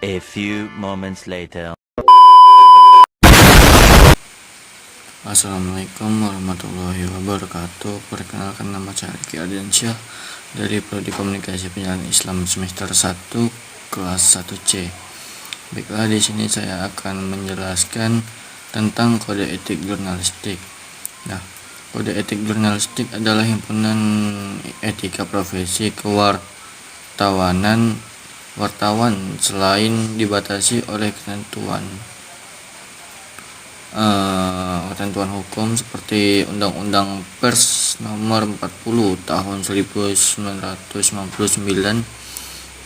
A few moments later. Assalamualaikum warahmatullahi wabarakatuh. Perkenalkan, nama saya Riki Ardiansyah dari Prodi Komunikasi Penyiaran Islam semester 1 kelas 1C. Baiklah, di sini saya akan menjelaskan tentang kode etik jurnalistik. Nah, kode etik jurnalistik adalah himpunan etika profesi wartawan selain dibatasi oleh ketentuan hukum seperti Undang-Undang Pers Nomor 40 Tahun 1999,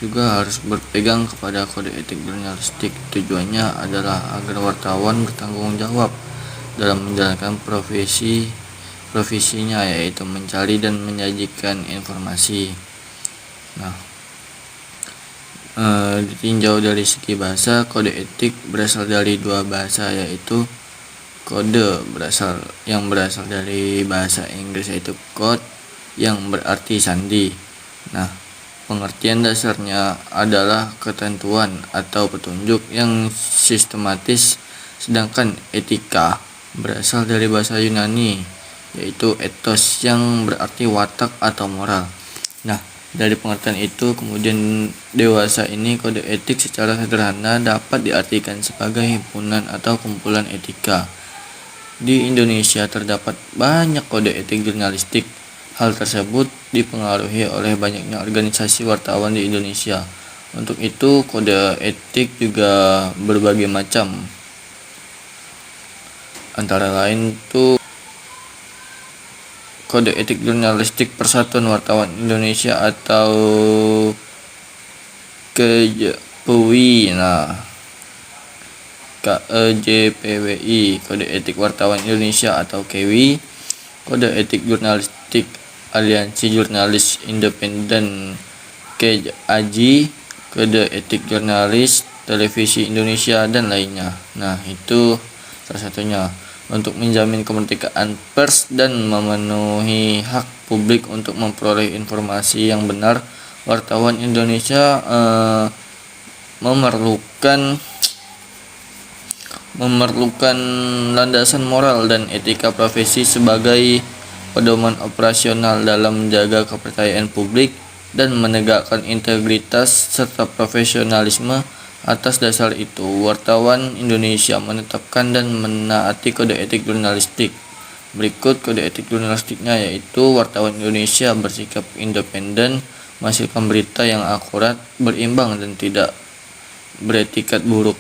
juga harus berpegang kepada kode etik jurnalistik. Tujuannya adalah agar wartawan bertanggung jawab dalam menjalankan profesinya, yaitu mencari dan menyajikan informasi. Nah, ditinjau dari segi bahasa, kode etik berasal dari dua bahasa, yaitu kode yang berasal dari bahasa Inggris, yaitu code yang berarti sandi. Nah, pengertian dasarnya adalah ketentuan atau petunjuk yang sistematis, sedangkan etika berasal dari bahasa Yunani, yaitu ethos yang berarti watak atau moral. Nah, dari pengertian itu kemudian dewasa ini, kode etik secara sederhana dapat diartikan sebagai himpunan atau kumpulan etika. Di Indonesia terdapat banyak kode etik jurnalistik. Hal tersebut dipengaruhi oleh banyaknya organisasi wartawan di Indonesia. Untuk itu, kode etik juga berbagai macam. Antara lain tuh Kode Etik Jurnalistik Persatuan Wartawan Indonesia atau KEJPWI. KEJPWI, Kode Etik Wartawan Indonesia atau KEWI, Kode Etik Jurnalistik Aliansi Jurnalis Independen KEJAJI, Kode Etik Jurnalis Televisi Indonesia, dan lainnya. Nah, itu salah satunya. Untuk menjamin kemerdekaan pers dan memenuhi hak publik untuk memperoleh informasi yang benar, wartawan Indonesia memerlukan landasan moral dan etika profesi sebagai pedoman operasional dalam menjaga kepercayaan publik dan menegakkan integritas serta profesionalisme. Atas dasar itu, wartawan Indonesia menetapkan dan menaati kode etik jurnalistik. Berikut kode etik jurnalistiknya, yaitu wartawan Indonesia bersikap independen, menghasilkan berita yang akurat, berimbang, dan tidak beretikat buruk.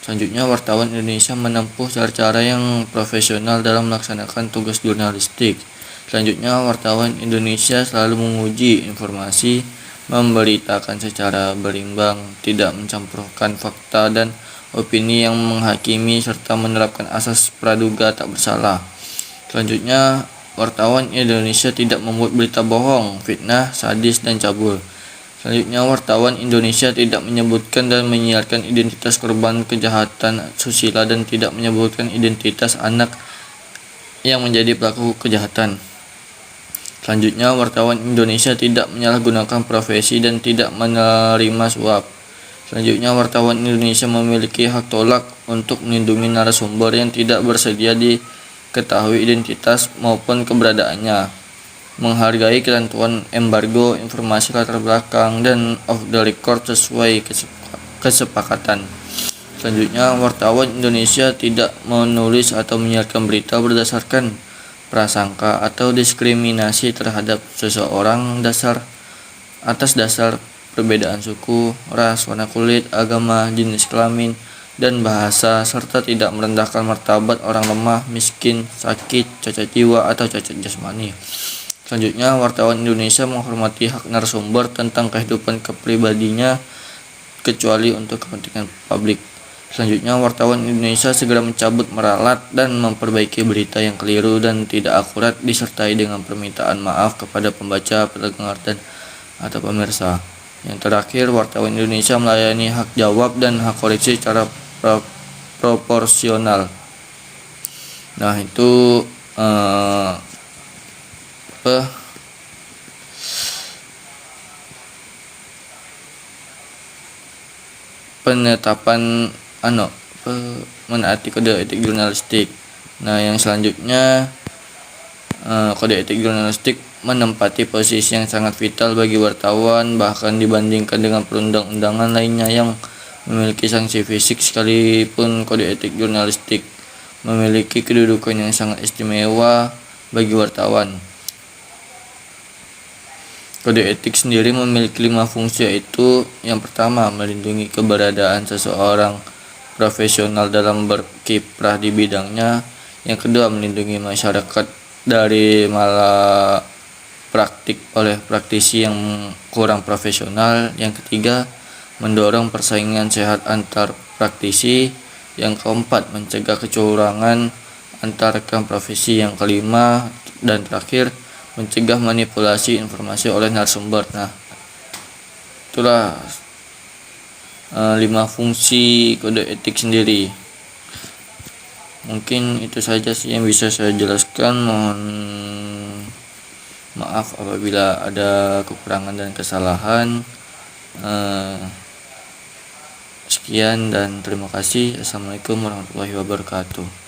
Selanjutnya, wartawan Indonesia menempuh cara-cara yang profesional dalam melaksanakan tugas jurnalistik. Selanjutnya, wartawan Indonesia selalu menguji informasi, memberitakan secara berimbang, tidak mencampurkan fakta dan opini yang menghakimi, serta menerapkan asas praduga tak bersalah. Selanjutnya, wartawan Indonesia tidak membuat berita bohong, fitnah, sadis, dan cabul. Selanjutnya, wartawan Indonesia tidak menyebutkan dan menyiarkan identitas korban kejahatan susila dan tidak menyebutkan identitas anak yang menjadi pelaku kejahatan. Selanjutnya, wartawan Indonesia tidak menyalahgunakan profesi dan tidak menerima suap. Selanjutnya, wartawan Indonesia memiliki hak tolak untuk melindungi narasumber yang tidak bersedia diketahui identitas maupun keberadaannya, menghargai ketentuan embargo informasi latar belakang dan off the record sesuai kesepakatan. Selanjutnya, wartawan Indonesia tidak menulis atau menyiarkan berita berdasarkan prasangka atau diskriminasi terhadap seseorang atas dasar perbedaan suku, ras, warna kulit, agama, jenis kelamin, dan bahasa, serta tidak merendahkan martabat orang lemah, miskin, sakit, cacat jiwa, atau cacat jasmani. Selanjutnya, wartawan Indonesia menghormati hak narasumber tentang kehidupan kepribadiannya kecuali untuk kepentingan publik. Selanjutnya, wartawan Indonesia segera mencabut, meralat, dan memperbaiki berita yang keliru dan tidak akurat disertai dengan permintaan maaf kepada pembaca, pendengar, dan atau pemirsa. Yang terakhir, wartawan Indonesia melayani hak jawab dan hak koreksi secara proporsional. Nah, itu penetapan menaati kode etik jurnalistik. Nah, yang selanjutnya, kode etik jurnalistik menempati posisi yang sangat vital bagi wartawan, bahkan dibandingkan dengan perundang-undangan lainnya yang memiliki sanksi fisik. Sekalipun kode etik jurnalistik memiliki kedudukan yang sangat istimewa bagi wartawan, kode etik sendiri memiliki 5 fungsi, yaitu yang pertama, melindungi keberadaan seseorang profesional dalam berkiprah di bidangnya. Yang kedua, melindungi masyarakat dari malapraktik oleh praktisi yang kurang profesional. Yang ketiga, mendorong persaingan sehat antar praktisi. Yang keempat, mencegah kecurangan antar rekan profesi. Yang kelima dan terakhir, mencegah manipulasi informasi oleh narasumber. Nah, itulah 5 fungsi kode etik sendiri. Mungkin itu saja sih yang bisa saya jelaskan. Mohon maaf apabila ada kekurangan dan kesalahan. Sekian dan terima kasih. Assalamualaikum warahmatullahi wabarakatuh.